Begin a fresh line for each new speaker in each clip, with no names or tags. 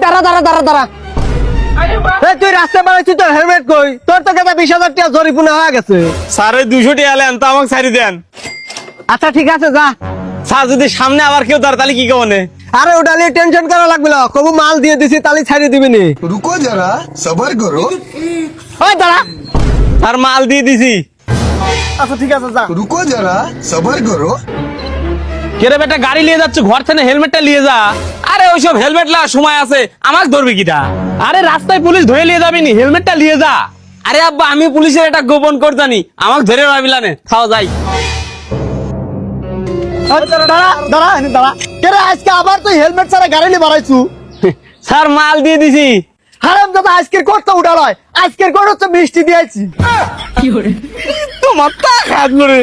দাঁড়া দাঁড়া দাঁড়া দাঁড়া, তুই রাস্তায় বাড়াইছিস তোর হেলমেট কই? তোর তো কেটে 20,000 টাকা জরিমানা হয়ে গেছে।
স্যার 200 টাকা আলেন তো আমাকে ছাড়ি দেন।
আচ্ছা ঠিক আছে যা।
স্যার যদি সামনে আবার কেউ দাঁড় তাহলে কি কেমনে?
আরে ওটা নিয়ে টেনশন করা লাগবে না, কবু মাল দিয়ে দিছি তাহলে ছাড়িয়ে দিবি নি।
रुको जरा सबर करो।
ওই দাঁড়া।
স্যার মাল দিয়ে দিছি।
আচ্ছা ঠিক আছে যা।
रुको जरा सबर करो।
কেরে বেটা গাড়ি নিয়ে যাচ্ছে, ঘর থেকে হেলমেটটা নিয়ে যা। আরে ওইসব হেলমেট লাগার সময় আছে, আমাকে ধরবে কিটা? আরে রাস্তায় পুলিশ ধরে নিয়ে যাবি নি, হেলমেটটা নিয়ে যা। আরে আব্বা আমি পুলিশের এটা গোপন করে জানি, আমাকে ধরে রাবিলানে খাওয়া যাই।
দাঁড়া দাঁড়া দাঁড়া, কেরে আজকে আবার তুই হেলমেট ছাড়া গাড়ি নিয়ে বাড়াইছু?
স্যার মাল দিয়ে দিছি।
হারাম দাদা, আজকের কোটটা উঠা লয়, আজকের কোট হচ্ছে মিষ্টি দিয়েছি।
তোমার তা খাত করে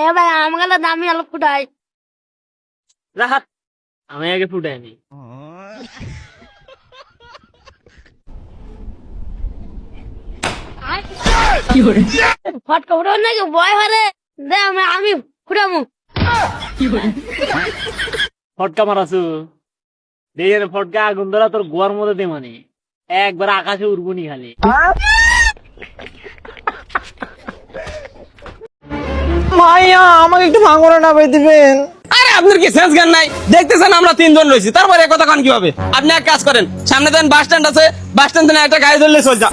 এবার আমাকে দামি আলো ফুটাই
রাহাত, আমি আগে ফুটাইনি।
ফটকা ফুটাও নাকি ভয় হরে দে আমি ফুটামু।
ফটকা মারাছু দেখে ফটকা আগুন ধরা তোর গোয়ার মধ্যে দে, মানে একবার আকাশে উড়বনি খালি।
মাইয়া আমাকে একটু ভাঙরে না পাই দিবেন?
আরে আপনার কি সেন্স জ্ঞান নাই? দেখতেছেন আমরা 3 জন রয়েছি, তারপরে কথা কান কিভাবে? আপনি এক কাজ করেন, সামনে দেন বাস স্ট্যান্ড আছে, বাস স্ট্যান্ড থেকে একটা গাড়ি ধরলে চল যা।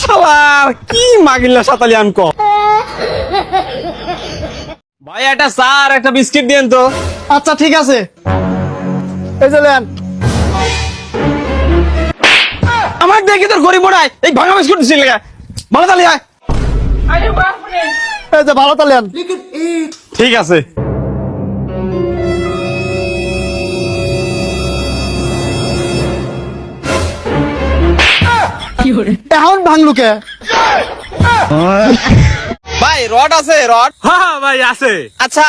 শালার কি মাগিল্লা সাতালি আনকো। ভাই একটা স্যার একটা বিস্কিট দিয়েন তো।
আচ্ছা ঠিক আছে, এই যে নেন।
আমাকে দেখি তোর গরিব ওড়ায় এই ভাঙা বিস্কুট দিছিল লাগা। ভালো তালি আয়।
এই যে ভালো তালেন।
ঠিক আছে।
এখন ভাঙলুকে
ভাই রড আছে রড? হ্যাঁ ভাই আছে। আচ্ছা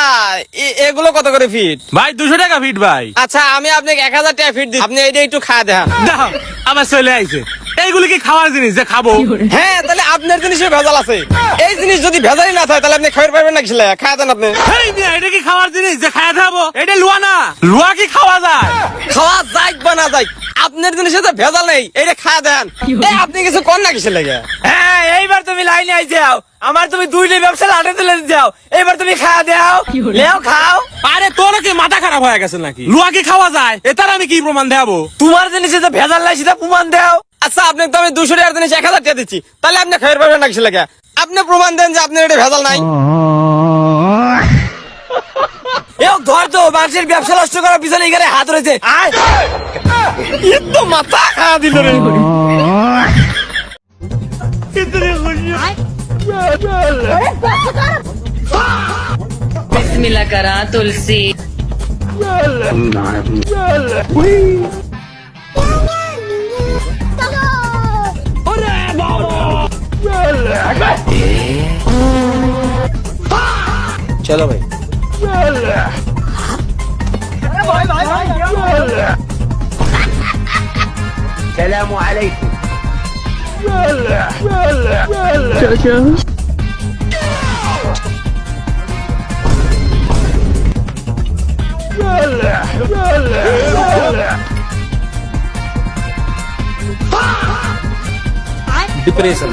এগুলো কত করে ফিট? ভাই 200 টাকা ফিট ভাই। আচ্ছা আমি আপনাকে 1000 টাকা ফিট দিই, আপনি এইটা একটু খাওয়া দেখান। দাও আবার চলে আইছে। এইগুলো কি খাওয়ার জিনিস যে খাবো? হ্যাঁ তাহলে আপনার জিনিসে ভেজাল আছে। এই জিনিস যদি ভেজালই না থাকে তাহলে আপনি খাওয়ার পারবেন না, কিসলে খাওয়া দেন আপনি? এই মিয়া এটা কি খাওয়ার জিনিস যে খাওয়া দেবো? এটা লুয়া না, লুয়া কি খাওয়া যায়? খাওয়া যায় বা না যায়, আপনার জিনিসে তো ভেজাল নেই, এটা খাওয়া দেন। এই আপনি কিছু কর না কিসে লাগে? হ্যাঁ এইবার তুমি লাইনে আই যাও, আমার তুমি 2টা ব্যবসা লাটে তুলে যাও, এবার তুমি খাওয়া দাও, লেও খাও। আরে তোর কি মাথা খারাপ হয়ে গেছে নাকি? লুয়া কি খাওয়া যায়? এটার আমি কি প্রমাণ দেবো? তোমার জিনিসে তো ভেজাল নাই সেটা প্রমাণ দাও। আচ্ছা আপনি তো আমি 200 টাকার জিনিস 1000 টাকা দিচ্ছি, তাহলে আপনি খাইতে পারবেন না কিসে লাগে? আপনি প্রমাণ দেন যে আপনার এটা ভেজাল নাই। ধর তো মানুষের ব্যবসা নষ্ট করার পিছনে এখানে হাত রয়েছে। তো মাথা খাওয়া দিল রে।
बिस्मिल्लाह करा तुलसी
चलो भाई।
السلام عليكم.
डिप्रेशन